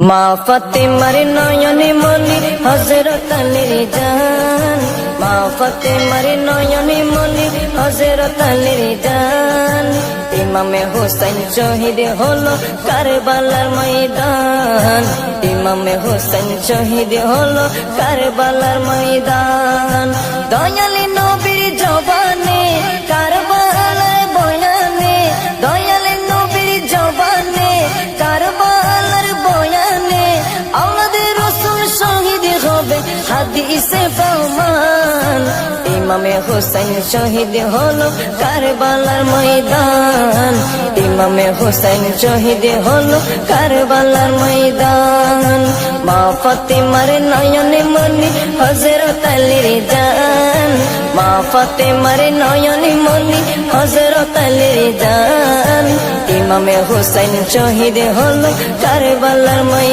মা ফাতেমার নয়নে মনি হযরত আলীর জান, মা ফাতেমার নয়নে মনি হযরত আলীর জান। ইমামে হোসেন শহীদ হলো কারবালার ময়দান, ইমামে হোসেন শহীদ হলো কারবালার ময়দান। দয়ালি নবীর জবানে কারবালার বয়ানে, দয়ালি নবীর জবানে কারবালার বয়ানে, আমাদের রাসূল শহীদ হবে হাদিসে প্রমাণ। ইমামে হোসেন শহীদ হলো কারবালার ময়দান, ইমামে হোসেন শহীদ হলো কারবালার ময়দান। মা ফাতেমার নয়নে মনি হযরত আলীর জান, মা ফাতেমার নয়নে মনি হযরত আলীর জান। ইমামে হোসেন শহীদ হলো কারবালার ময়দান।